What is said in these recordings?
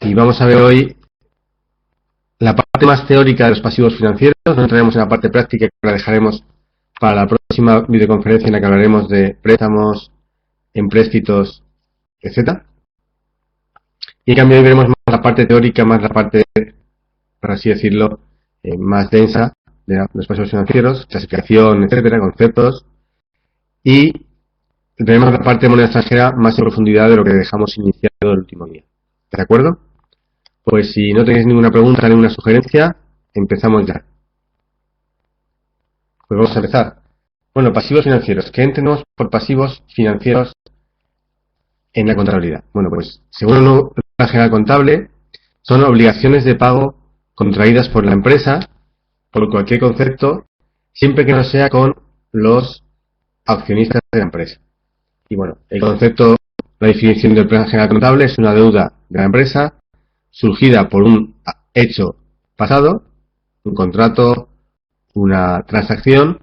Y vamos a ver hoy la parte más teórica de los pasivos financieros. No entraremos en la parte práctica, que la dejaremos para la próxima videoconferencia en la que hablaremos de préstamos, empréstitos, etcétera. Y en cambio hoy veremos más la parte teórica, más la parte, por así decirlo, más densa de los pasivos financieros, clasificación, etcétera, conceptos. Y veremos la parte de moneda extranjera más en profundidad de lo que dejamos iniciado el último día. ¿De acuerdo? Pues si no tenéis ninguna pregunta, ninguna sugerencia, empezamos ya. Pues vamos a empezar. Bueno, pasivos financieros. ¿Qué entendemos por pasivos financieros en la contabilidad? Bueno, pues según la norma general contable, son obligaciones de pago contraídas por la empresa por cualquier concepto, siempre que no sea con los accionistas de la empresa. Y bueno, el concepto, la definición del plan general contable es una deuda de la empresa surgida por un hecho pasado, un contrato, una transacción,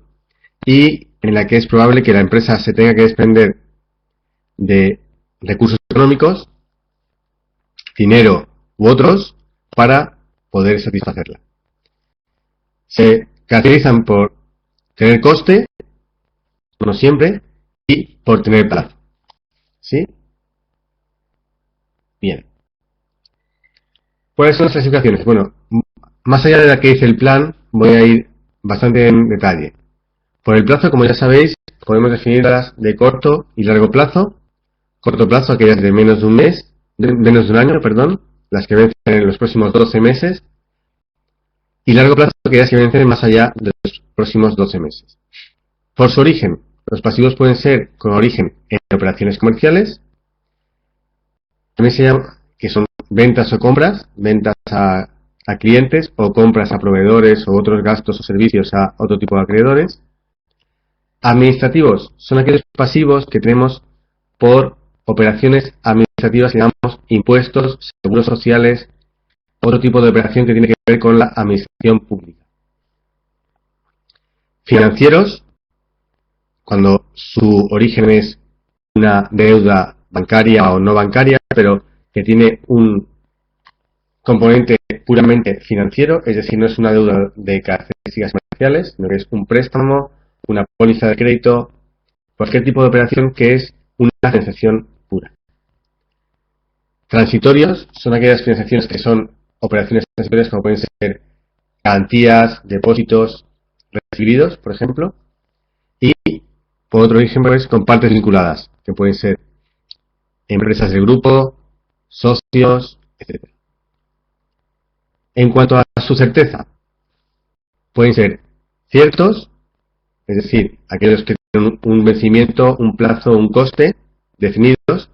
y en la que es probable que la empresa se tenga que desprender de recursos económicos, dinero u otros, para poder satisfacerla. Se caracterizan por tener coste, no siempre, y por tener plazo. ¿Sí? Bien. ¿Cuáles son las clasificaciones? Bueno, más allá de la que dice el plan, voy a ir bastante en detalle. Por el plazo, como ya sabéis, podemos definirlas de corto y largo plazo. Corto plazo, aquellas de menos de un mes, menos de un año, perdón, las que vencen en los próximos 12 meses. Y largo plazo, aquellas que vencen más allá de los próximos 12 meses. Por su origen, los pasivos pueden ser con origen en operaciones comerciales. También se llama que son ventas o compras, ventas a clientes o compras a proveedores o otros gastos o servicios a otro tipo de acreedores. Administrativos son aquellos pasivos que tenemos por operaciones administrativas, que llamamos impuestos, seguros sociales, otro tipo de operación que tiene que ver con la administración pública. Financieros, cuando su origen es una deuda bancaria o no bancaria, pero que tiene un componente puramente financiero, es decir, no es una deuda de características comerciales, sino que es un préstamo, una póliza de crédito, cualquier tipo de operación que es una financiación pura. Transitorios son aquellas financiaciones que son operaciones transitorias, como pueden ser garantías, depósitos recibidos, por ejemplo, y por otro ejemplo es con partes vinculadas, que pueden ser empresas del grupo, socios, etc. En cuanto a su certeza, pueden ser ciertos, es decir, aquellos que tienen un vencimiento, un plazo, un coste definidos,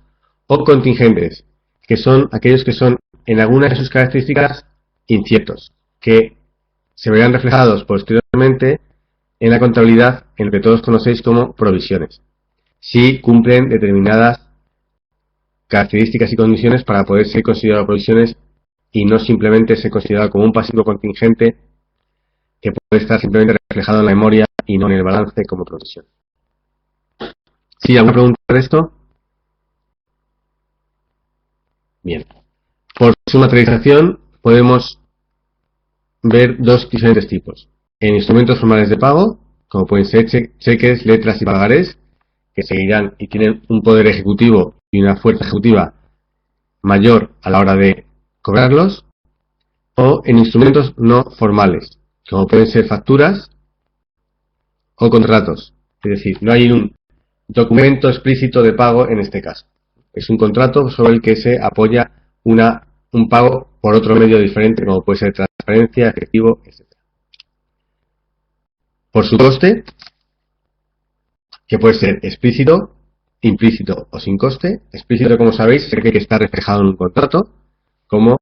o contingentes, que son aquellos que son en alguna de sus características inciertos, que se verán reflejados posteriormente en la contabilidad, en lo que todos conocéis como provisiones, si cumplen determinadas características y condiciones para poder ser considerado provisiones y no simplemente ser considerado como un pasivo contingente que puede estar simplemente reflejado en la memoria y no en el balance como provisión. ¿Sí? ¿Alguna pregunta de esto? Bien. Por su materialización podemos ver dos diferentes tipos. En instrumentos formales de pago, como pueden ser cheques, letras y pagarés, que seguirán y tienen un poder ejecutivo y una fuerza ejecutiva mayor a la hora de cobrarlos, o en instrumentos no formales, como pueden ser facturas o contratos. Es decir, no hay un documento explícito de pago en este caso. Es un contrato sobre el que se apoya un pago por otro medio diferente, como puede ser transferencia, efectivo, etc. Por su coste, que puede ser explícito, implícito o sin coste. Explícito, como sabéis, es el que está reflejado en un contrato, como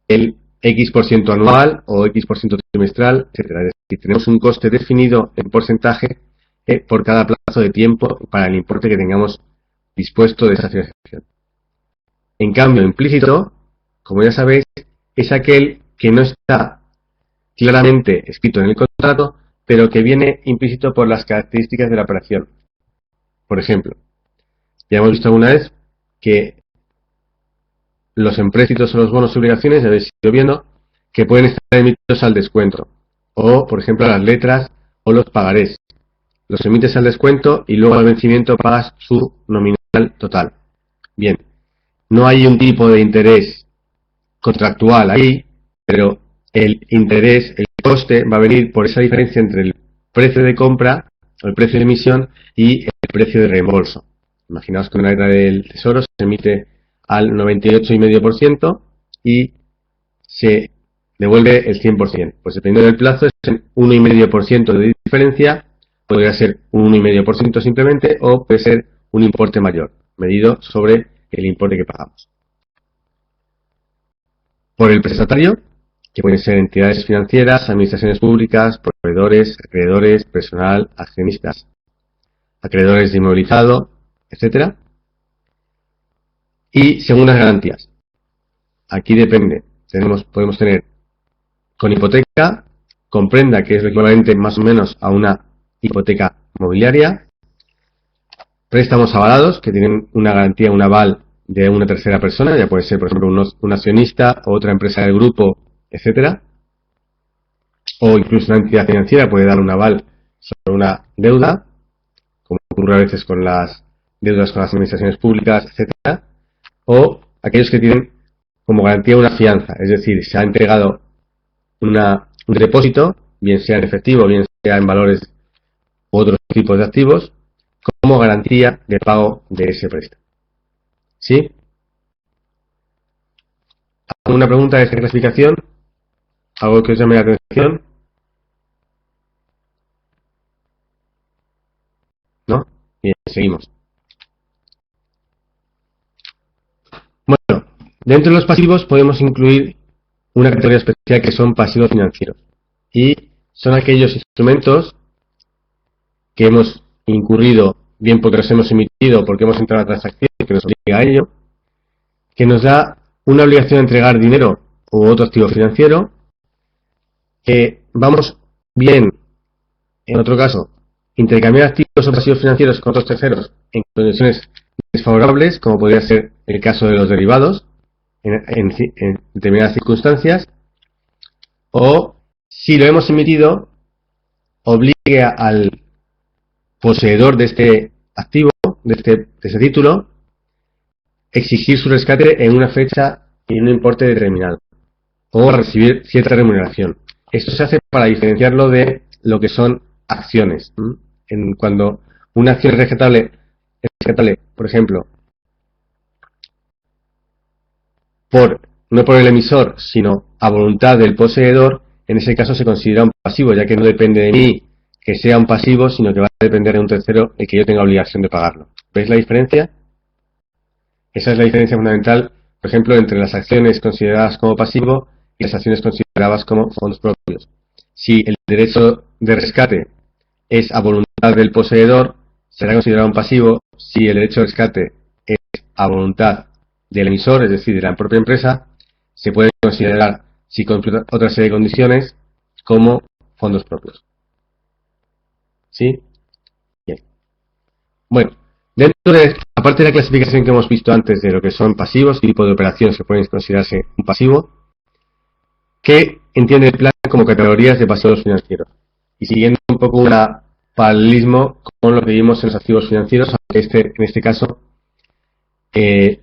el X% anual o X% trimestral, etcétera. Es decir, tenemos un coste definido en porcentaje por cada plazo de tiempo para el importe que tengamos dispuesto de esa financiación. En cambio, implícito, como ya sabéis, es aquel que no está claramente escrito en el contrato, pero que viene implícito por las características de la operación. Por ejemplo, ya hemos visto alguna vez que los empréstitos o los bonos y obligaciones, ya habéis ido viendo, que pueden estar emitidos al descuento. O, por ejemplo, las letras o los pagarés. Los emites al descuento y luego al vencimiento pagas su nominal total. Bien, no hay un tipo de interés contractual ahí, pero el interés, el coste, va a venir por esa diferencia entre el precio de compra, o el precio de emisión, y el precio de reembolso. Imaginaos que una letra del Tesoro se emite al 98,5% y se devuelve el 100%. Pues dependiendo del plazo, es el 1,5% de diferencia, podría ser un 1,5% simplemente, o puede ser un importe mayor, medido sobre el importe que pagamos. Por el prestatario, que pueden ser entidades financieras, administraciones públicas, proveedores, acreedores, personal, accionistas, acreedores de inmovilizado, etc. Y según las garantías. Aquí depende. Podemos tener con hipoteca, con prenda, que es lo equivalente más o menos a una hipoteca mobiliaria, préstamos avalados, que tienen una garantía, un aval de una tercera persona, ya puede ser, por ejemplo, un accionista o otra empresa del grupo, etcétera, o incluso una entidad financiera puede dar un aval sobre una deuda, como ocurre a veces con las deudas con las administraciones públicas, etcétera, o aquellos que tienen como garantía una fianza, es decir, se ha entregado un depósito, bien sea en efectivo, bien sea en valores u otros tipos de activos, como garantía de pago de ese préstamo. ¿Sí? ¿Alguna pregunta de esta clasificación? ¿Algo que os llame la atención? ¿No? Bien, seguimos. Bueno, dentro de los pasivos podemos incluir una categoría especial que son pasivos financieros. Y son aquellos instrumentos que hemos incurrido, bien porque los hemos emitido o porque hemos entrado a la transacción que nos obliga a ello, que nos da una obligación de entregar dinero u otro activo financiero, que vamos bien, en otro caso, intercambiar activos o pasivos financieros con otros terceros en condiciones desfavorables, como podría ser el caso de los derivados, en determinadas circunstancias, o si lo hemos emitido, obligue al poseedor de este activo, de ese título, exigir su rescate en una fecha y en un importe determinado, o recibir cierta remuneración. Esto se hace para diferenciarlo de lo que son acciones. Cuando una acción es rescatable, por ejemplo, no por el emisor, sino a voluntad del poseedor, en ese caso se considera un pasivo, ya que no depende de mí que sea un pasivo, sino que va a depender de un tercero el que yo tenga obligación de pagarlo. ¿Veis la diferencia? Esa es la diferencia fundamental, por ejemplo, entre las acciones consideradas como pasivo y las acciones consideradas como fondos propios. Si el derecho de rescate es a voluntad del poseedor, será considerado un pasivo. Si el derecho de rescate es a voluntad del emisor, es decir, de la propia empresa, se puede considerar, si cumple otra serie de condiciones, como fondos propios. ¿Sí? Bien. Bueno, aparte de la clasificación que hemos visto antes de lo que son pasivos, tipo de operaciones que pueden considerarse un pasivo, ¿qué entiende el plan como categorías de pasivos financieros? Y siguiendo un poco un paralelismo con lo que vimos en los activos financieros, aunque en este caso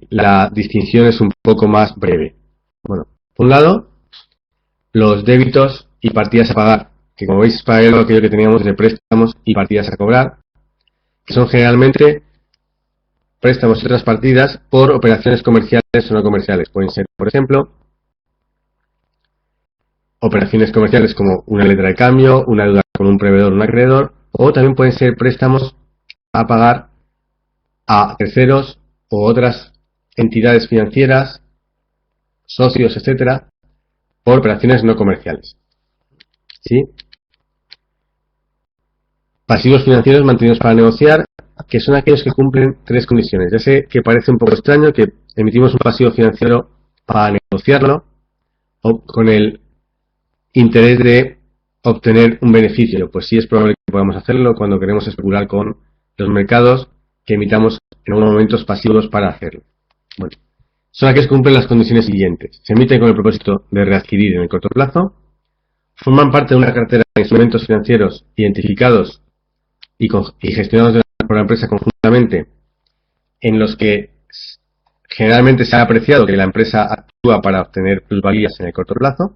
la distinción es un poco más breve. Bueno, por un lado, los débitos y partidas a pagar, que como veis es paralelo a aquello que teníamos de préstamos y partidas a cobrar, que son generalmente préstamos y otras partidas por operaciones comerciales o no comerciales. Pueden ser, por ejemplo, operaciones comerciales como una letra de cambio, una deuda con un proveedor o un acreedor, o también pueden ser préstamos a pagar a terceros o otras entidades financieras, socios, etcétera, por operaciones no comerciales. ¿Sí? Pasivos financieros mantenidos para negociar, que son aquellos que cumplen tres condiciones. Ya sé que parece un poco extraño que emitimos un pasivo financiero para negociarlo o con el interés de obtener un beneficio. Pues sí, es probable que podamos hacerlo cuando queremos especular con los mercados, que emitamos en algunos momentos pasivos para hacerlo. Bueno, son aquellos que cumplen las condiciones siguientes. Se emiten con el propósito de readquirir en el corto plazo, forman parte de una cartera de instrumentos financieros identificados y gestionados por la empresa conjuntamente, en los que generalmente se ha apreciado que la empresa actúa para obtener plusvalías en el corto plazo,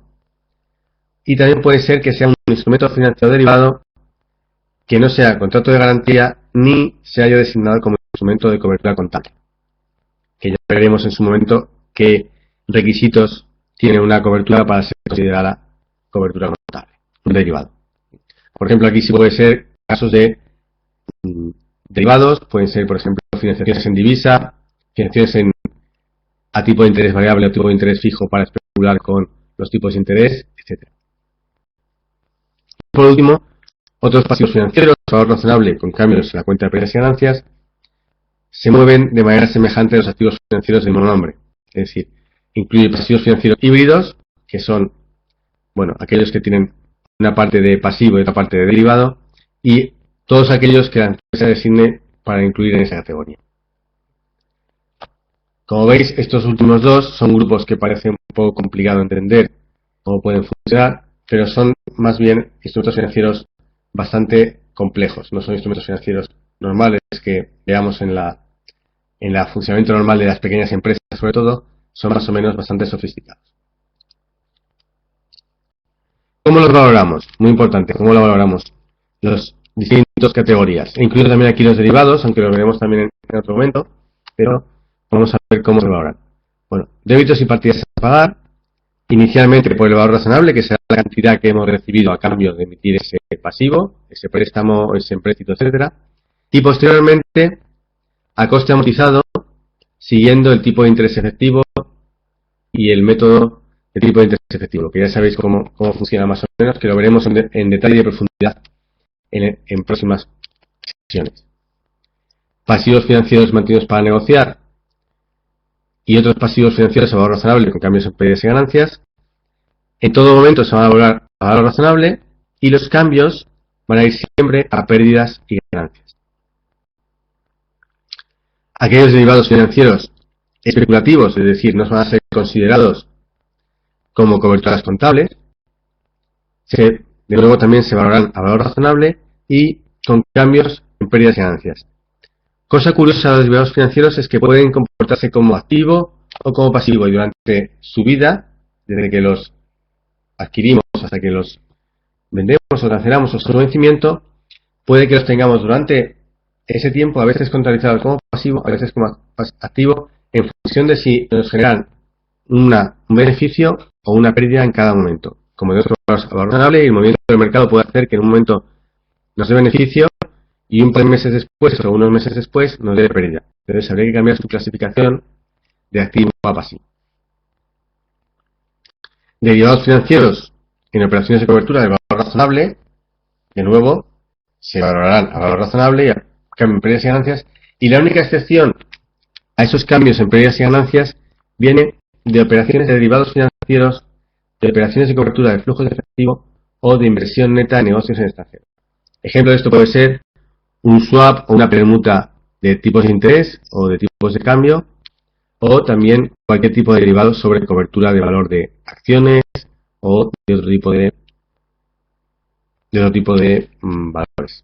y también puede ser que sea un instrumento financiero derivado que no sea contrato de garantía ni se haya designado como instrumento de cobertura contable, que ya veremos en su momento qué requisitos tiene una cobertura para ser considerada cobertura contable, un derivado. Por ejemplo, aquí sí puede ser casos de derivados, pueden ser, por ejemplo, financiaciones en divisa, financiaciones a tipo de interés variable o tipo de interés fijo para especular con los tipos de interés, etc. Por último, otros pasivos financieros, valor razonable con cambios en la cuenta de pérdidas y ganancias, se mueven de manera semejante a los activos financieros del mismo nombre. Es decir, incluye pasivos financieros híbridos, que son, aquellos que tienen una parte de pasivo y otra parte de derivado, y todos aquellos que la empresa designe para incluir en esa categoría. Como veis, estos últimos dos son grupos que parecen un poco complicado de entender cómo pueden funcionar, pero son más bien instrumentos financieros bastante complejos. No son instrumentos financieros normales que veamos en el funcionamiento normal de las pequeñas empresas, sobre todo, son más o menos bastante sofisticados. ¿Cómo los valoramos? Muy importante, ¿cómo lo valoramos? Las distintas categorías. Incluyo también aquí los derivados, aunque lo veremos también en otro momento, pero vamos a ver cómo se valoran. Bueno, débitos y partidas a pagar, inicialmente por el valor razonable, que será la cantidad que hemos recibido a cambio de emitir ese pasivo, ese préstamo, ese empréstito, etcétera, y posteriormente a coste amortizado, siguiendo el tipo de interés efectivo y el método de tipo de interés efectivo, que ya sabéis cómo funciona más o menos, que lo veremos en detalle y de profundidad en próximas sesiones. Pasivos financieros mantenidos para negociar y otros pasivos financieros a valor razonable con cambios en pérdidas y ganancias. En todo momento se van a valorar a valor razonable y los cambios van a ir siempre a pérdidas y ganancias. Aquellos derivados financieros especulativos, es decir, no van a ser considerados como coberturas contables, de nuevo también se valorarán a valor razonable y con cambios en pérdidas y ganancias. Cosa curiosa de los derivados financieros es que pueden comportarse como activo o como pasivo, y durante su vida, desde que los adquirimos hasta que los vendemos o cancelamos o su vencimiento, puede que los tengamos durante ese tiempo, a veces contabilizados como pasivo, a veces como activo, en función de si nos generan un beneficio o una pérdida en cada momento. Como de otro valor razonable, y el movimiento del mercado puede hacer que en un momento nos dé beneficio y un par de meses después o unos meses después nos dé pérdida. Entonces habría que cambiar su clasificación de activo a pasivo. Derivados financieros en operaciones de cobertura de valor razonable, de nuevo, se valorarán a valor razonable y a cambio en pérdidas y ganancias, y la única excepción a esos cambios en pérdidas y ganancias viene de operaciones de derivados financieros, de operaciones de cobertura de flujos de efectivo o de inversión neta de negocios en el extranjero. Ejemplo de esto puede ser un swap o una permuta de tipos de interés o de tipos de cambio, o también cualquier tipo de derivado sobre cobertura de valor de acciones o de otro tipo de valores.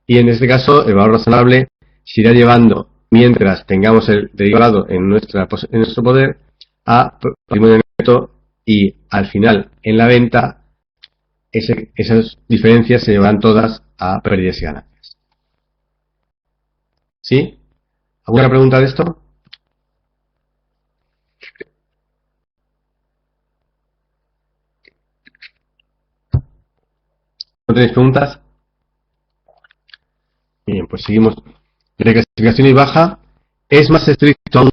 Y en este caso, el valor razonable se irá llevando, mientras tengamos el derivado en nuestro poder, a patrimonio neto, y al final, en la venta, esas diferencias se llevarán todas a pérdidas y ganancias. ¿Sí? ¿Alguna pregunta de esto? ¿No tenéis preguntas? Bien, pues seguimos. La reclasificación y baja es más estricto aún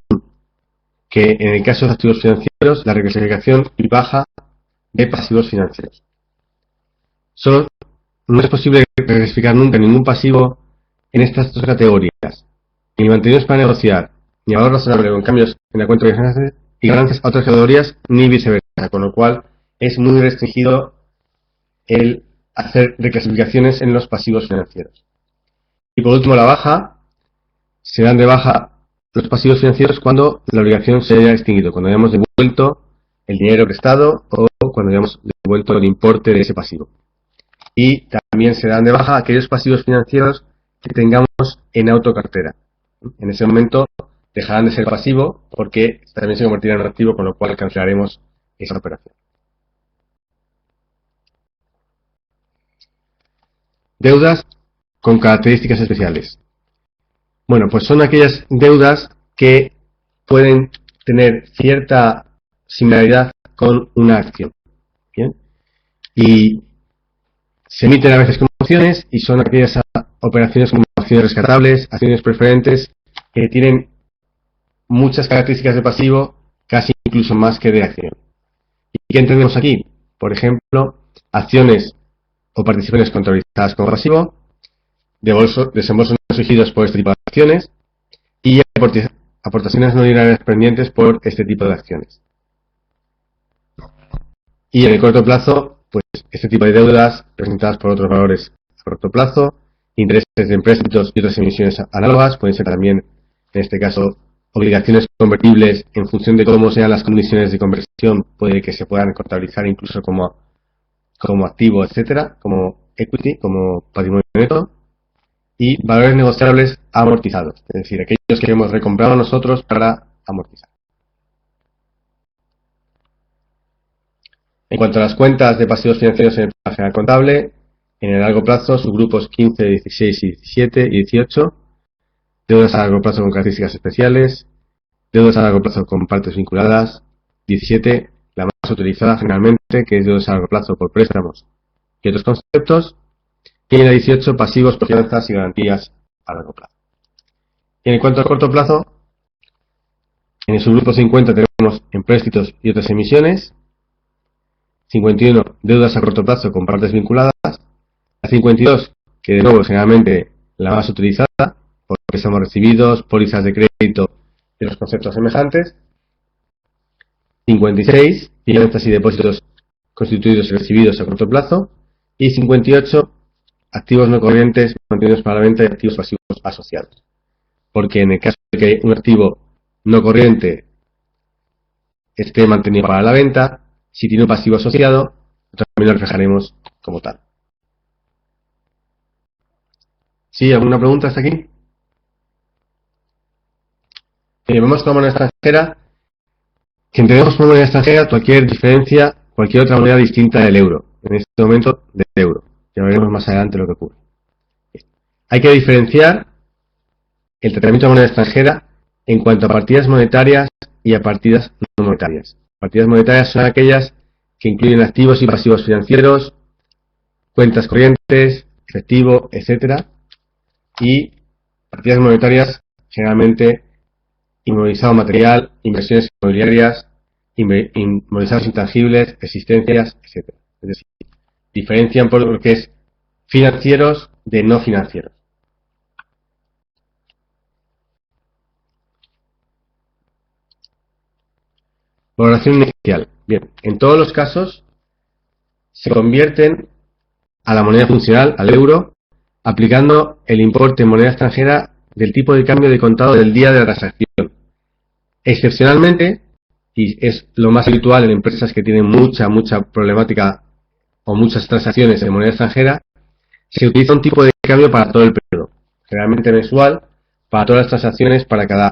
que en el caso de los activos financieros, la reclasificación y baja de pasivos financieros. Solo no es posible reclasificar nunca ningún pasivo en estas dos categorías, ni mantenidos para negociar, ni a valor razonable con cambios en la cuenta de ganancias y ganancias a otras categorías, ni viceversa, con lo cual es muy restringido el hacer reclasificaciones en los pasivos financieros. Y por último, la baja, se dan de baja los pasivos financieros cuando la obligación se haya extinguido, cuando hayamos devuelto el dinero prestado o cuando hayamos devuelto el importe de ese pasivo. Y también se dan de baja aquellos pasivos financieros que tengamos en autocartera. En ese momento dejarán de ser pasivo porque también se convertirán en activo, con lo cual cancelaremos esa operación. Deudas con características especiales. Bueno, pues son aquellas deudas que pueden tener cierta similaridad con una acción. ¿Bien? Y se emiten a veces como opciones y son aquellas operaciones como acciones rescatables, acciones preferentes, que tienen muchas características de pasivo, casi incluso más que de acción. ¿Y qué entendemos aquí? Por ejemplo, acciones o participaciones contabilizadas como pasivo, desembolsos no exigidos por este tipo de acciones y aportaciones no lineales pendientes por este tipo de acciones. Y en el corto plazo, pues este tipo de deudas presentadas por otros valores a corto plazo, intereses de empréstitos y otras emisiones análogas, pueden ser también, en este caso, obligaciones convertibles en función de cómo sean las condiciones de conversión, puede que se puedan contabilizar incluso como activo, etcétera, como equity, como patrimonio neto, y valores negociables amortizados, es decir, aquellos que hemos recomprado nosotros para amortizar. En cuanto a las cuentas de pasivos financieros en el plan general contable, en el largo plazo, subgrupos 15, 16, 17 y 18, deudas a largo plazo con características especiales, deudas a largo plazo con partes vinculadas, 17, la más utilizada generalmente, que es deudas a largo plazo por préstamos y otros conceptos, y en la 18, pasivos por fianzas y garantías a largo plazo. Y en cuanto a corto plazo, en el subgrupo 50 tenemos empréstitos y otras emisiones, 51, deudas a corto plazo con partes vinculadas, la 52, que de nuevo es generalmente la más utilizada, por préstamos recibidos, pólizas de crédito y los conceptos semejantes, 56, fianzas y depósitos constituidos y recibidos a corto plazo, y 58, activos no corrientes mantenidos para la venta y activos pasivos asociados. Porque en el caso de que un activo no corriente esté mantenido para la venta, si tiene un pasivo asociado, también lo reflejaremos como tal. ¿Sí? ¿Alguna pregunta hasta aquí? Vamos con la moneda extranjera. Que entendemos por moneda extranjera cualquier diferencia, cualquier otra moneda distinta del euro. En este momento, del euro. Ya veremos más adelante lo que ocurre. Hay que diferenciar el tratamiento de moneda extranjera en cuanto a partidas monetarias y a partidas no monetarias. Partidas monetarias son aquellas que incluyen activos y pasivos financieros, cuentas corrientes, efectivo, etcétera. Y partidas monetarias, generalmente, inmovilizado material, inversiones inmobiliarias, inmovilizados intangibles, existencias, etcétera. Es decir, diferencian por lo que es financieros de no financieros. Valoración inicial. Bien, en todos los casos se convierten a la moneda funcional, al euro, aplicando el importe en moneda extranjera del tipo de cambio de contado del día de la transacción. Excepcionalmente, y es lo más habitual en empresas que tienen mucha problemática o muchas transacciones en moneda extranjera, se utiliza un tipo de cambio para todo el periodo, generalmente mensual, para todas las transacciones para cada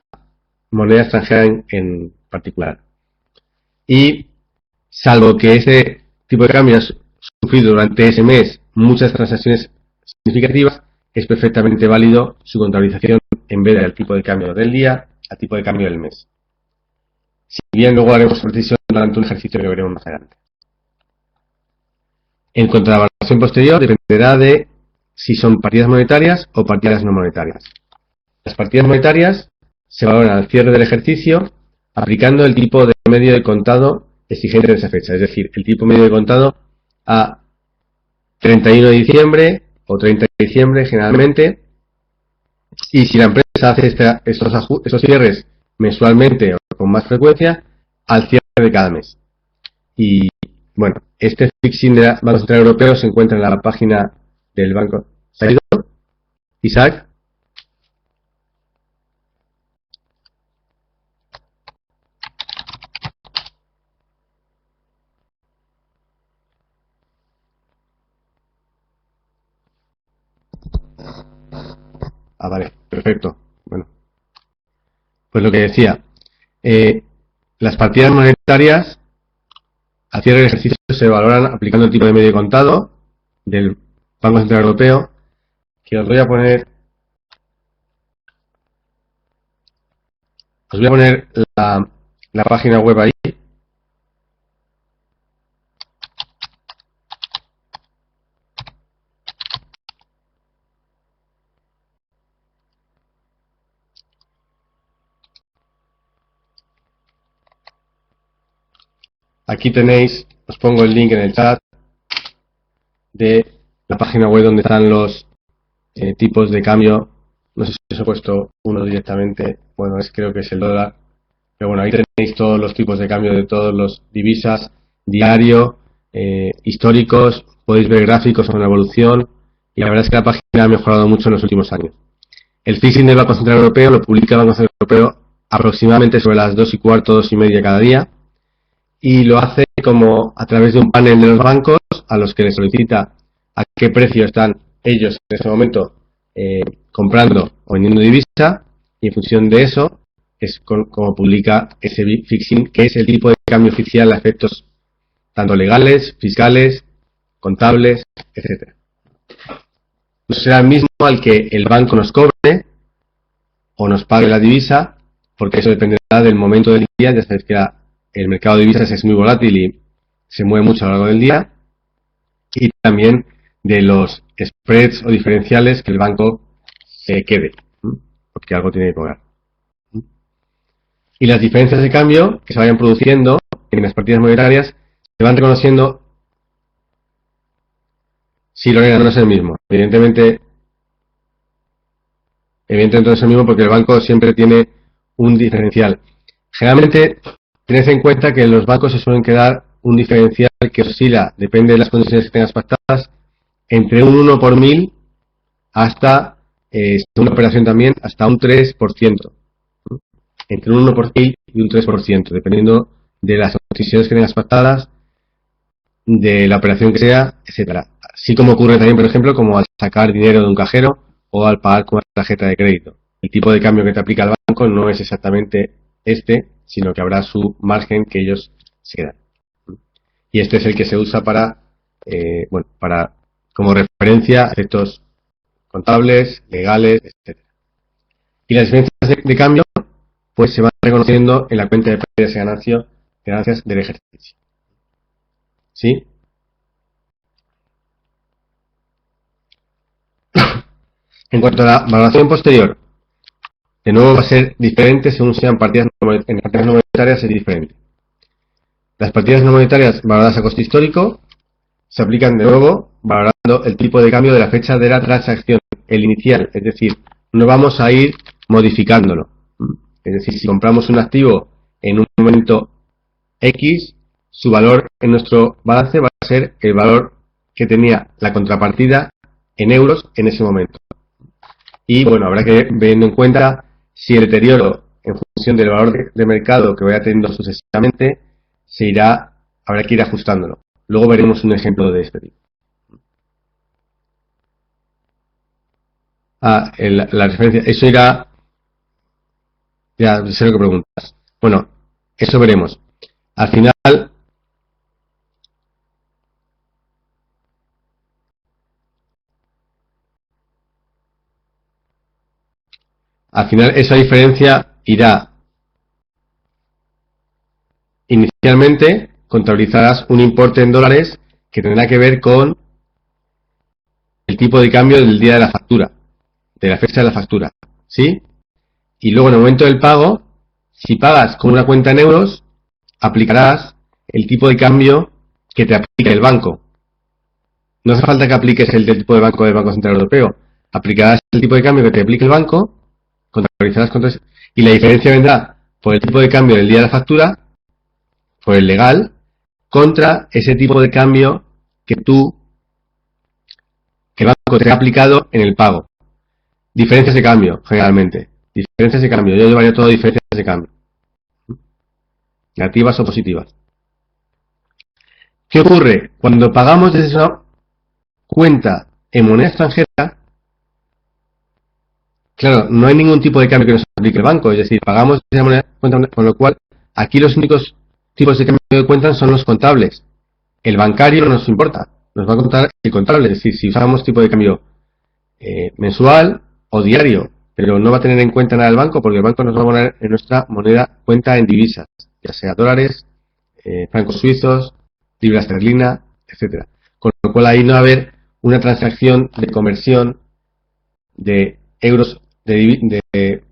moneda extranjera en particular. Y salvo que ese tipo de cambio ha sufrido durante ese mes muchas transacciones significativas, es perfectamente válido su contabilización en vez del tipo de cambio del día al tipo de cambio del mes. Si bien luego haremos precisión durante un ejercicio que veremos más adelante. En cuanto a la valoración posterior, dependerá de si son partidas monetarias o partidas no monetarias. Las partidas monetarias se valoran al cierre del ejercicio aplicando el tipo de medio de contado exigente de esa fecha, es decir, el tipo medio de contado a 31 de diciembre o 30 de diciembre generalmente, y si la empresa hace estos cierres mensualmente o con más frecuencia, al cierre de cada mes. Y bueno, este fixing del Banco Central Europeo se encuentra en la página del banco. ¿Se ha ido? Isaac. Vale, perfecto. Bueno, pues lo que decía, las partidas monetarias a cierre del ejercicio se valoran aplicando el tipo de medio contado del Banco Central Europeo, que os voy a poner la página web ahí. Aquí tenéis, os pongo el link en el chat de la página web donde están los tipos de cambio. No sé si os he puesto uno directamente. Bueno, creo que es el dólar. Pero bueno, ahí tenéis todos los tipos de cambio de todos los divisas, diario, históricos. Podéis ver gráficos con la evolución. Y la verdad es que la página ha mejorado mucho en los últimos años. El fixing del Banco Central Europeo lo publica el Banco Central Europeo aproximadamente sobre las 2:15, 2:30 cada día. Y lo hace como a través de un panel de los bancos a los que les solicita a qué precio están ellos en ese momento comprando o vendiendo divisa, y en función de eso es como publica ese fixing, que es el tipo de cambio oficial a efectos tanto legales, fiscales, contables, etcétera. No será el mismo al que el banco nos cobre o nos pague la divisa, porque eso dependerá del momento del día. Ya sabéis que el mercado de divisas es muy volátil y se mueve mucho a lo largo del día, y también de los spreads o diferenciales que el banco se quede, porque algo tiene que cobrar. Y las diferencias de cambio que se vayan produciendo en las partidas monetarias se van reconociendo. Sí, Lorena, no es el mismo. Evidentemente no es el mismo, porque el banco siempre tiene un diferencial. Generalmente, tened en cuenta que en los bancos se suelen quedar un diferencial que oscila, depende de las condiciones que tengas pactadas, entre un 1 por 1000 hasta, una operación también, hasta un 3%. Entre un 1 por 1000 y un 3%, dependiendo de las condiciones que tengas pactadas, de la operación que sea, etcétera. Así como ocurre también, por ejemplo, como al sacar dinero de un cajero o al pagar con una tarjeta de crédito. El tipo de cambio que te aplica el banco no es exactamente sino que habrá su margen que ellos se quedan. Y este es el que se usa para como referencia a efectos contables, legales, etcétera. Y las diferencias de cambio pues se van reconociendo en la cuenta de pérdidas y ganancias del ejercicio. ¿Sí? En cuanto a la valoración posterior, de nuevo va a ser diferente según sean partidas no monetarias, es diferente. Las partidas no monetarias valoradas a coste histórico se aplican de nuevo valorando el tipo de cambio de la fecha de la transacción, el inicial, es decir, no vamos a ir modificándolo. Es decir, si compramos un activo en un momento X, su valor en nuestro balance va a ser el valor que tenía la contrapartida en euros en ese momento. Y bueno, habrá que ir teniendo en cuenta si el deterioro en función del valor de mercado que vaya teniendo sucesivamente habrá que ir ajustándolo. Luego veremos un ejemplo de este tipo. La referencia, eso irá, ya sé lo que preguntas. Bueno, eso veremos. Al final esa diferencia irá, inicialmente contabilizarás un importe en dólares que tendrá que ver con el tipo de cambio del día de la factura, de la fecha de la factura, ¿sí? Y luego en el momento del pago, si pagas con una cuenta en euros, aplicarás el tipo de cambio que te aplique el banco. No hace falta que apliques el del tipo de banco del Banco Central Europeo. Aplicarás el tipo de cambio que te aplique el banco, contabilizarás contra eso, y la diferencia vendrá por el tipo de cambio del día de la factura, por el legal, contra ese tipo de cambio que el banco te ha aplicado en el pago. Diferencias de cambio, generalmente. Diferencias de cambio. Yo llevaría todo diferencias de cambio. Negativas o positivas. ¿Qué ocurre? Cuando pagamos desde una cuenta en moneda extranjera, Claro, no hay ningún tipo de cambio que nos aplique el banco, es decir, pagamos de esa moneda, con lo cual aquí los únicos tipos de cambio que cuentan son los contables. El bancario no nos importa, nos va a contar el contable, es decir, si usamos tipo de cambio mensual o diario, pero no va a tener en cuenta nada el banco porque el banco nos va a poner en nuestra moneda cuenta en divisas, ya sea dólares, francos suizos, libra esterlina, etcétera. Con lo cual ahí no va a haber una transacción de conversión de euros de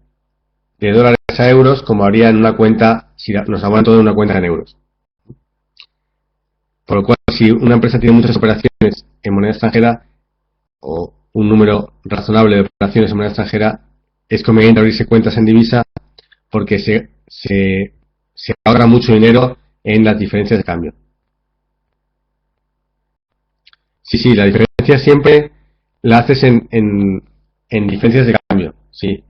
dólares a euros como habría en una cuenta si nos abonan todo en una cuenta en euros. Por lo cual, si una empresa tiene muchas operaciones en moneda extranjera o un número razonable de operaciones en moneda extranjera, es conveniente abrirse cuentas en divisa porque se ahorra mucho dinero en las diferencias de cambio. Sí, la diferencia siempre la haces en diferencias de cambio, sí.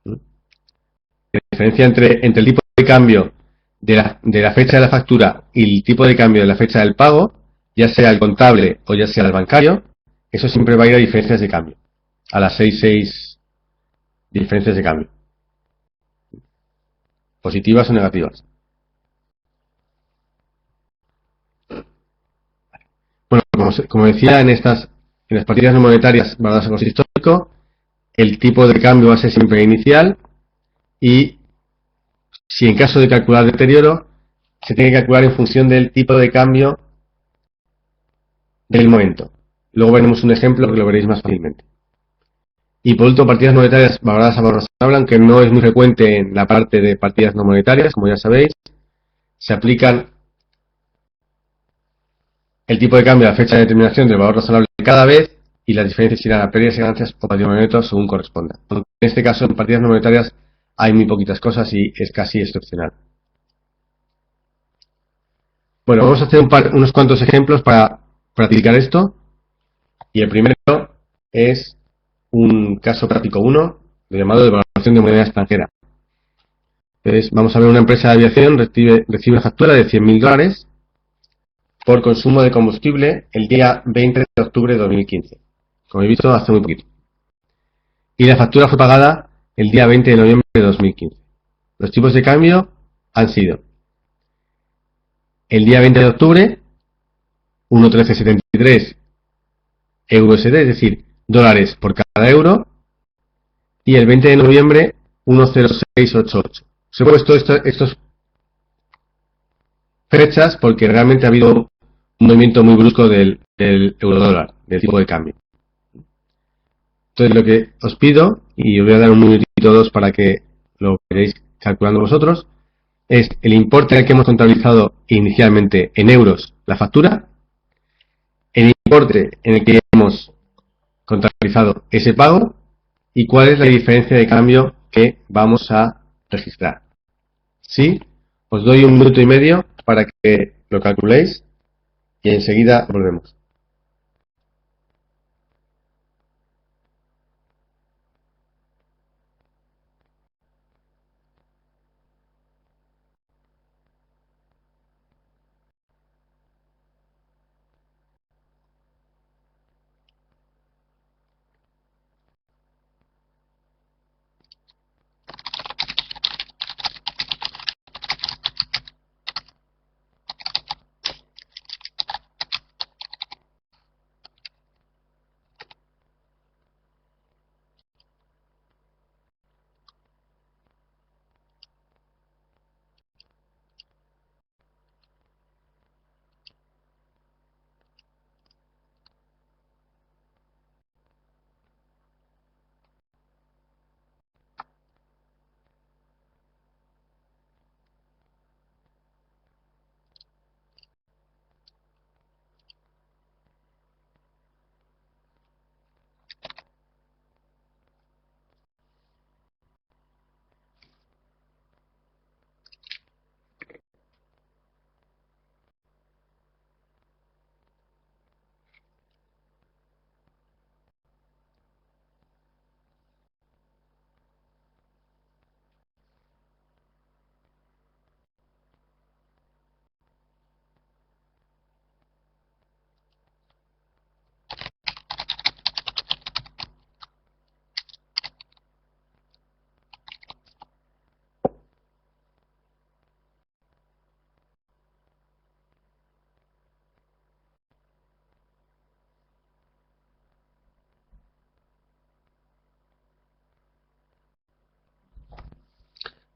La diferencia entre el tipo de cambio de la fecha de la factura y el tipo de cambio de la fecha del pago, ya sea el contable o ya sea el bancario, eso siempre va a ir a diferencias de cambio, a las 6 diferencias de cambio, positivas o negativas. Bueno, como decía, en las partidas no monetarias valoradas a coste histórico, el tipo de cambio va a ser siempre inicial y si en caso de calcular deterioro, se tiene que calcular en función del tipo de cambio del momento. Luego veremos un ejemplo que lo veréis más fácilmente. Y por último, partidas monetarias valoradas a valor razonable, aunque no es muy frecuente en la parte de partidas no monetarias, como ya sabéis, se aplican el tipo de cambio a la fecha de determinación del valor razonable cada vez y las diferencias irán a pérdidas y ganancias o patrimonio neto según corresponda. En este caso, en partidas no monetarias hay muy poquitas cosas y es casi excepcional. Bueno, vamos a hacer unos cuantos ejemplos para practicar esto. Y el primero es un caso práctico 1, llamado de valoración de moneda extranjera. Entonces, vamos a ver una empresa de aviación recibe una factura de $100.000 por consumo de combustible el día 20 de octubre de 2015. Como he visto, hace muy poquito. Y la factura fue pagada el día 20 de noviembre de 2015. Los tipos de cambio han sido el día 20 de octubre 1,1373 EURUSD, es decir, dólares por cada euro, y el 20 de noviembre 1,0688. Os he puesto estos fechas porque realmente ha habido un movimiento muy brusco del euro-dólar, del tipo de cambio. Entonces lo que os pido, y os voy a dar un minutito o dos para que lo veáis calculando vosotros, es el importe al que hemos contabilizado inicialmente en euros la factura, el importe en el que hemos contabilizado ese pago y cuál es la diferencia de cambio que vamos a registrar. ¿Sí? Os doy un minuto y medio para que lo calculéis y enseguida volvemos.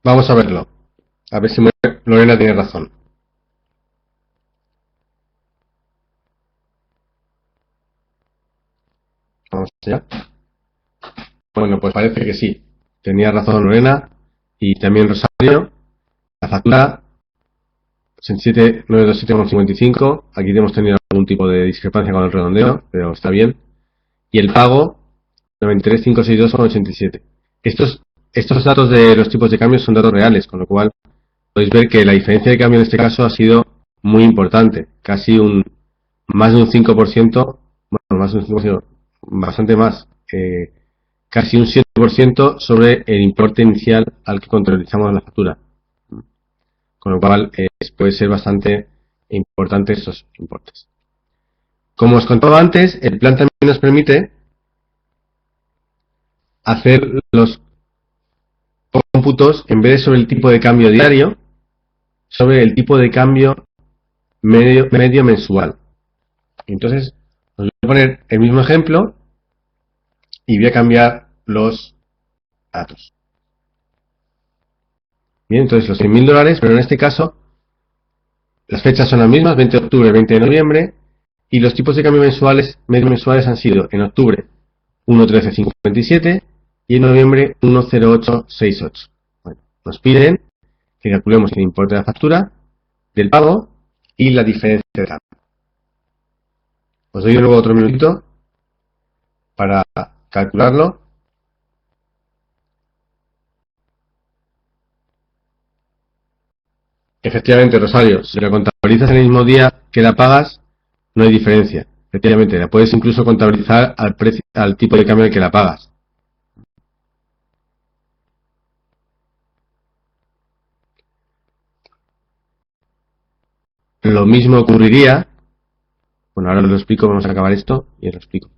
Vamos a verlo. A ver si Lorena tiene razón. Vamos allá. Bueno, pues parece que sí. Tenía razón Lorena y también Rosario. La factura 87.927,55. Aquí hemos tenido algún tipo de discrepancia con el redondeo, pero está bien. Y el pago 93.562,87. Estos datos de los tipos de cambio son datos reales, con lo cual podéis ver que la diferencia de cambio en este caso ha sido muy importante. Casi más de un 5%, bueno, más de un 5%, bastante más. Casi un 7% sobre el importe inicial al que contabilizamos la factura. Con lo cual puede ser bastante importante estos importes. Como os contaba antes, el plan también nos permite hacer los cómputos, en vez de sobre el tipo de cambio diario, sobre el tipo de cambio medio mensual. Entonces, os voy a poner el mismo ejemplo y voy a cambiar los datos. Bien, entonces los $100.000, pero en este caso las fechas son las mismas, 20 de octubre, 20 de noviembre, y los tipos de cambio medio mensuales han sido en octubre 1.1357 y en noviembre 1.0868. Bueno, nos piden que calculemos el importe de la factura, del pago y la diferencia de cambio. Os doy de nuevo otro minutito para calcularlo. Efectivamente, Rosario, si la contabilizas en el mismo día que la pagas, no hay diferencia. Efectivamente, la puedes incluso contabilizar al tipo de cambio al que la pagas. Lo mismo ocurriría, bueno, ahora os lo explico, vamos a acabar esto y os lo explico.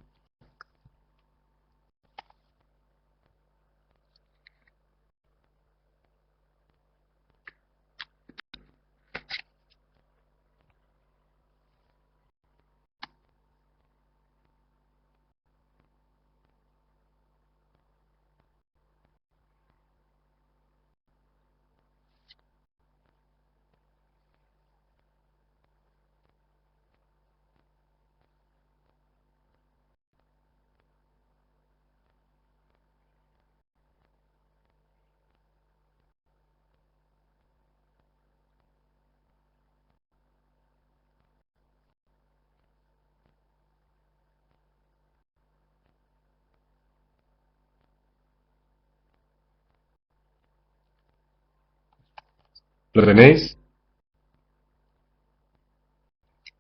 ¿Lo tenéis?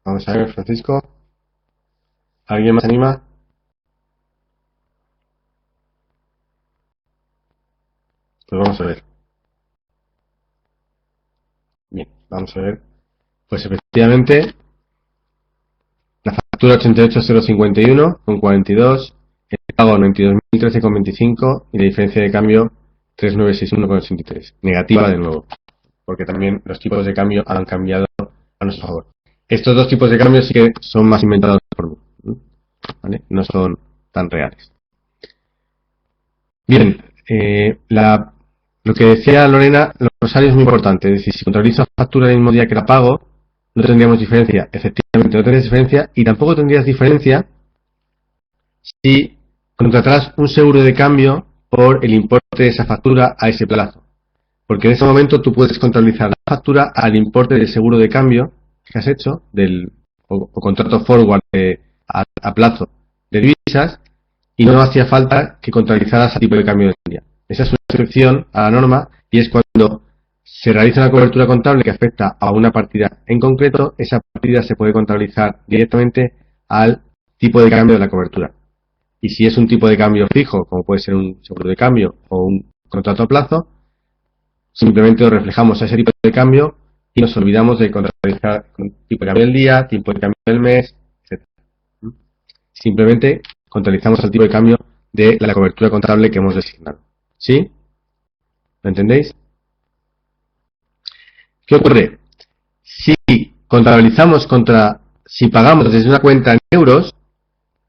Vamos a ver, Francisco. ¿Alguien más anima? Pues vamos a ver. Bien, vamos a ver. Pues efectivamente, la factura 88.051,42, el pago 92.013,25 y la diferencia de cambio 3.961,83. Negativa de nuevo, porque también los tipos de cambio han cambiado a nuestro favor. Estos dos tipos de cambio sí que son más inventados por mí, ¿vale? No son tan reales. Bien, lo que decía Lorena, Rosario, es muy importante. Es decir, si contabilizo la factura el mismo día que la pago, no tendríamos diferencia. Efectivamente, no tendrías diferencia y tampoco tendrías diferencia si contrataras un seguro de cambio por el importe de esa factura a ese plazo. Porque en ese momento tú puedes contabilizar la factura al importe del seguro de cambio que has hecho, o contrato forward a plazo de divisas, y no hacía falta que contabilizaras a tipo de cambio del día. Esa es una excepción a la norma y es cuando se realiza una cobertura contable que afecta a una partida en concreto, esa partida se puede contabilizar directamente al tipo de cambio de la cobertura. Y si es un tipo de cambio fijo, como puede ser un seguro de cambio o un contrato a plazo, simplemente lo reflejamos a ese tipo de cambio y nos olvidamos de contabilizar tipo de cambio del día, tipo de cambio del mes, etc. Simplemente contabilizamos el tipo de cambio de la cobertura contable que hemos designado. ¿Sí? ¿Lo entendéis? ¿Qué ocurre? Si contabilizamos si pagamos desde una cuenta en euros,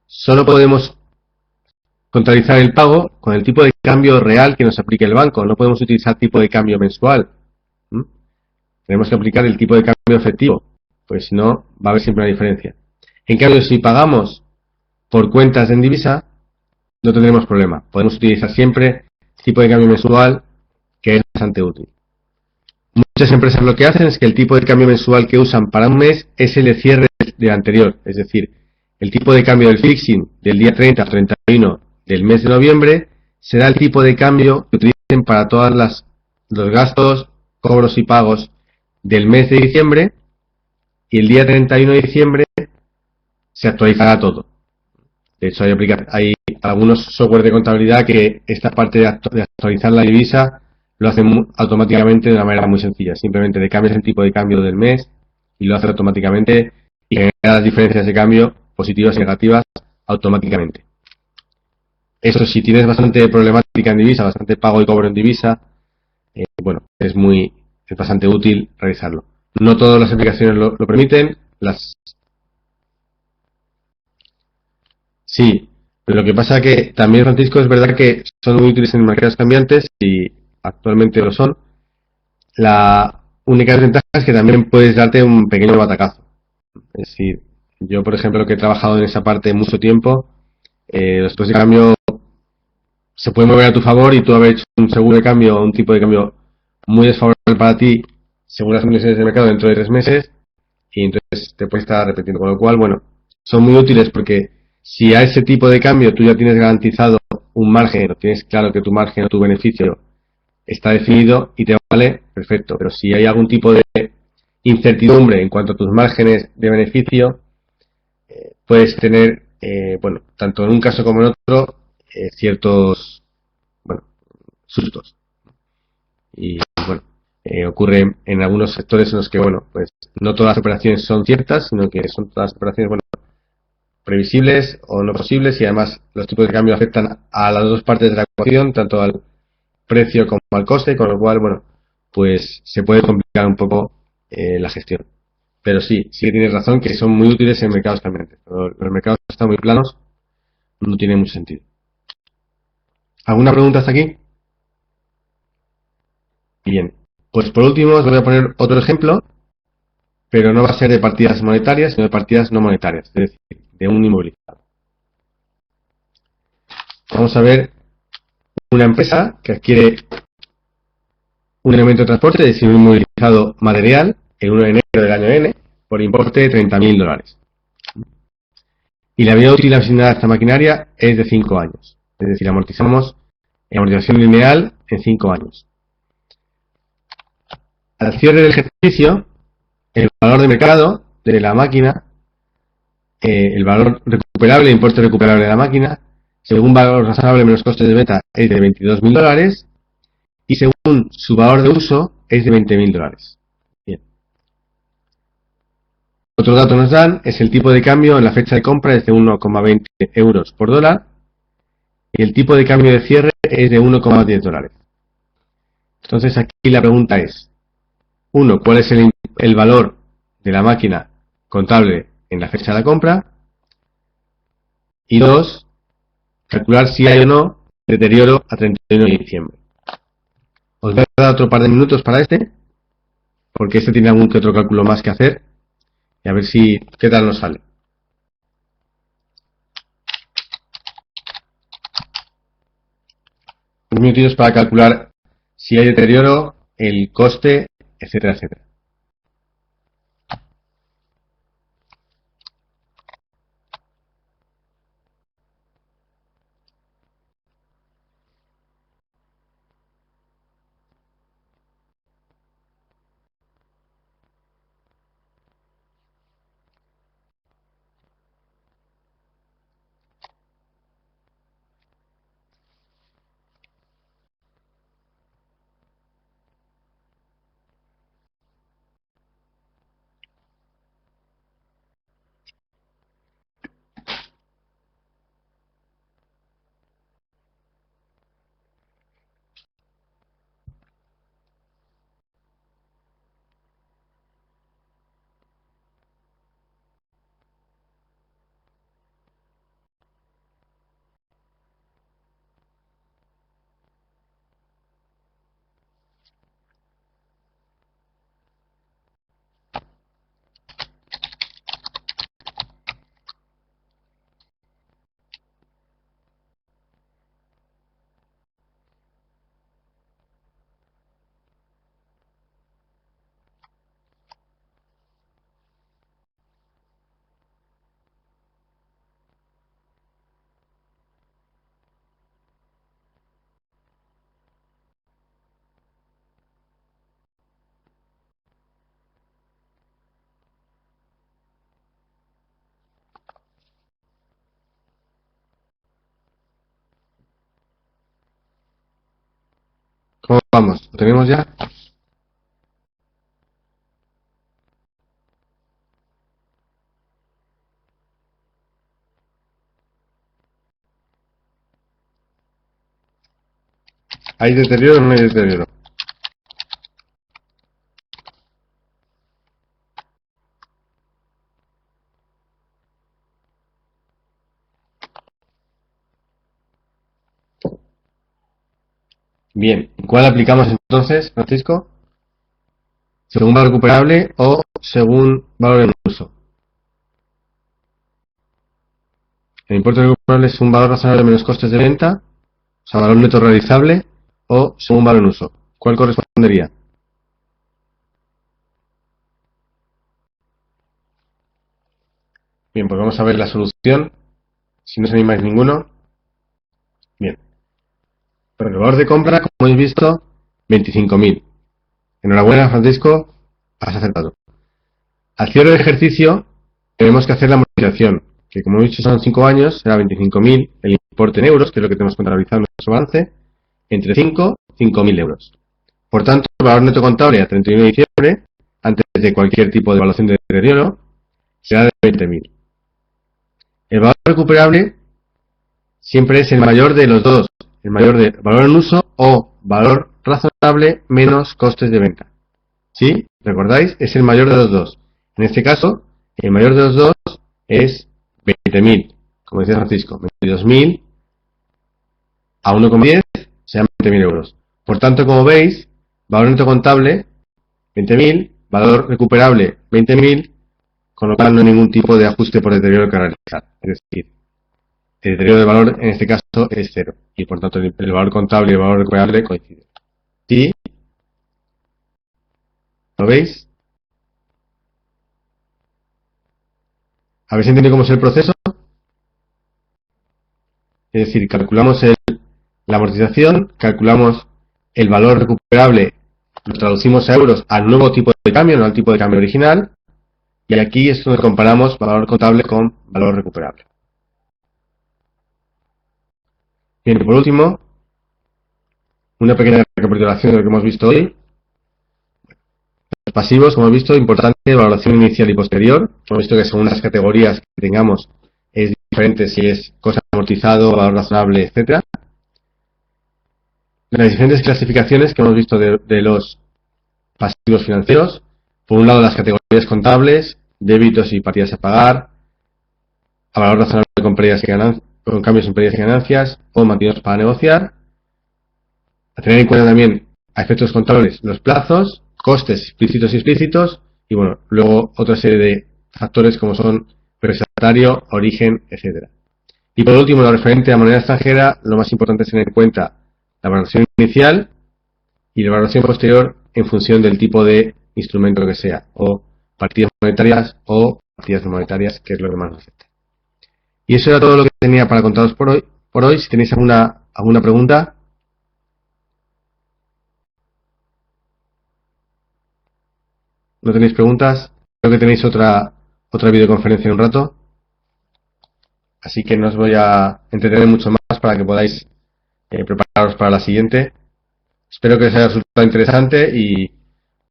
solo podemos contabilizar el pago con el tipo de cambio real que nos aplique el banco. No podemos utilizar tipo de cambio mensual. ¿Mm? Tenemos que aplicar el tipo de cambio efectivo, pues si no, va a haber siempre una diferencia. En cambio, si pagamos por cuentas en divisa, no tendremos problema. Podemos utilizar siempre tipo de cambio mensual, que es bastante útil. Muchas empresas lo que hacen es que el tipo de cambio mensual que usan para un mes es el de cierre del anterior. Es decir, el tipo de cambio del fixing del día 30 al 31 del mes de noviembre será el tipo de cambio que utilicen para todos los gastos, cobros y pagos del mes de diciembre, y el día 31 de diciembre se actualizará todo. De hecho, hay algunos software de contabilidad que esta parte de actualizar la divisa lo hacen automáticamente de una manera muy sencilla. Simplemente le cambias el tipo de cambio del mes y lo hace automáticamente y genera las diferencias de cambio positivas y negativas automáticamente. Eso, si tienes bastante problemática en divisa, bastante pago y cobro en divisa, bueno, es bastante útil realizarlo. No todas las aplicaciones lo permiten. Sí, pero lo que pasa que también, Francisco, es verdad que son muy útiles en mercados cambiantes y actualmente lo son. La única desventaja es que también puedes darte un pequeño batacazo. Es decir, yo, por ejemplo, que he trabajado en esa parte mucho tiempo, los tipos de cambio se pueden mover a tu favor y tú haber hecho un seguro de cambio o un tipo de cambio muy desfavorable para ti según las condiciones de mercado dentro de 3 meses y entonces te puede estar repitiendo. Con lo cual, bueno, son muy útiles porque si a ese tipo de cambio tú ya tienes garantizado un margen, o tienes claro que tu margen o tu beneficio está definido y te vale, perfecto. Pero si hay algún tipo de incertidumbre en cuanto a tus márgenes de beneficio, puedes tener, bueno, tanto en un caso como en otro, ciertos, bueno, sustos. Y bueno, ocurre en algunos sectores en los que, bueno, pues no todas las operaciones son ciertas, sino que son todas las operaciones, bueno, previsibles o no posibles, y además los tipos de cambio afectan a las dos partes de la ecuación, tanto al precio como al coste, con lo cual, bueno, pues se puede complicar un poco la gestión. Pero sí, sí que tienes razón que son muy útiles en mercados cambiantes. Pero los mercados están muy planos, no tiene mucho sentido. ¿Alguna pregunta hasta aquí? Bien. Pues por último os voy a poner otro ejemplo, pero no va a ser de partidas monetarias, sino de partidas no monetarias, es decir, de un inmovilizado. Vamos a ver una empresa que adquiere un elemento de transporte, es decir, un inmovilizado material, el 1 de enero del año N, por importe de $30.000. Y la vida útil asignada a esta maquinaria es de 5 años. Es decir, amortizamos en amortización lineal en 5 años. Al cierre del ejercicio, el valor de mercado de la máquina, el valor recuperable, el importe recuperable de la máquina, según valor razonable menos costes de venta, es de $22.000 y según su valor de uso es de $20.000. Bien. Otro dato nos dan es el tipo de cambio en la fecha de compra es de 1,20 euros por dólar y el tipo de cambio de cierre es de $1,10. Entonces aquí la pregunta es, uno, ¿cuál es el valor de la máquina contable en la fecha de la compra? Y dos, calcular si hay o no deterioro a 31 de diciembre. Os voy a dar otro par de minutos para porque este tiene algún que otro cálculo más que hacer, y a ver si qué tal nos sale. Unos minutitos para calcular si hay deterioro, el coste, etcétera, etcétera. ¿Cómo vamos? ¿Lo tenemos ya? ¿Hay deterioro o no hay deterioro? Bien, ¿cuál aplicamos entonces, Francisco? ¿Según valor recuperable o según valor en uso? El importe recuperable es un valor razonable menos costes de venta, o sea, valor neto realizable, o según valor en uso. ¿Cuál correspondería? Bien, pues vamos a ver la solución. Si no os animáis ninguno. Bien. Pero el valor de compra, como habéis visto, 25.000. Enhorabuena, Francisco, has acertado. Al cierre del ejercicio, tenemos que hacer la amortización, que como he dicho son 5 años, será 25.000 el importe en euros, que es lo que tenemos contabilizado en nuestro balance, entre 5 y 5.000 euros. Por tanto, el valor neto contable a 31 de diciembre, antes de cualquier tipo de evaluación de deterioro, será de 20.000. El valor recuperable siempre es el mayor de los dos, el mayor de valor en uso o valor razonable menos costes de venta. ¿Sí? ¿Recordáis? Es el mayor de los dos. En este caso, el mayor de los dos es 20.000, como decía Francisco, 22.000 a 1,10 sean 20.000 euros. Por tanto, como veis, valor neto contable 20.000, valor recuperable 20.000, con lo cual no hay ningún tipo de ajuste por deterioro que realizar. Es decir, el deterioro de valor en este caso es cero y por tanto el valor contable y el valor recuperable coinciden. ¿Sí? ¿Lo veis? ¿Habéis entendido cómo es el proceso? Es decir, calculamos la amortización, calculamos el valor recuperable, lo traducimos a euros al nuevo tipo de cambio, no al tipo de cambio original, y aquí es donde comparamos valor contable con valor recuperable. Bien, y por último, una pequeña recapitulación de lo que hemos visto hoy. Los pasivos, como hemos visto, importante, valoración inicial y posterior. Hemos visto que según las categorías que tengamos es diferente si es coste amortizado, valor razonable, etcétera. Las diferentes clasificaciones que hemos visto de los pasivos financieros. Por un lado, las categorías contables, débitos y partidas a pagar, a valor razonable con pérdidas y ganancias, con cambios en pérdidas y ganancias o mantenidos para negociar. A tener en cuenta también a efectos contables los plazos, costes explícitos y explícitos y bueno, luego otra serie de factores como son prestatario, origen, etcétera. Y por último, lo referente a moneda extranjera, lo más importante es tener en cuenta la valoración inicial y la valoración posterior en función del tipo de instrumento que sea, o partidas monetarias o partidas no monetarias, que es lo que más nos afecta. Y eso era todo lo que tenía para contaros por hoy. Si tenéis alguna pregunta. ¿No tenéis preguntas? Creo que tenéis otra videoconferencia en un rato. Así que no os voy a entretener mucho más para que podáis prepararos para la siguiente. Espero que os haya resultado interesante y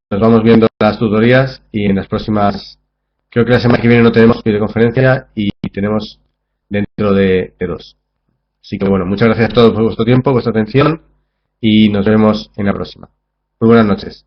nos vamos viendo en las tutorías y en las próximas. Creo que la semana que viene no tenemos videoconferencia y tenemos dentro de 2. Así que bueno, muchas gracias a todos por vuestro tiempo, vuestra atención y nos vemos en la próxima. Muy buenas noches.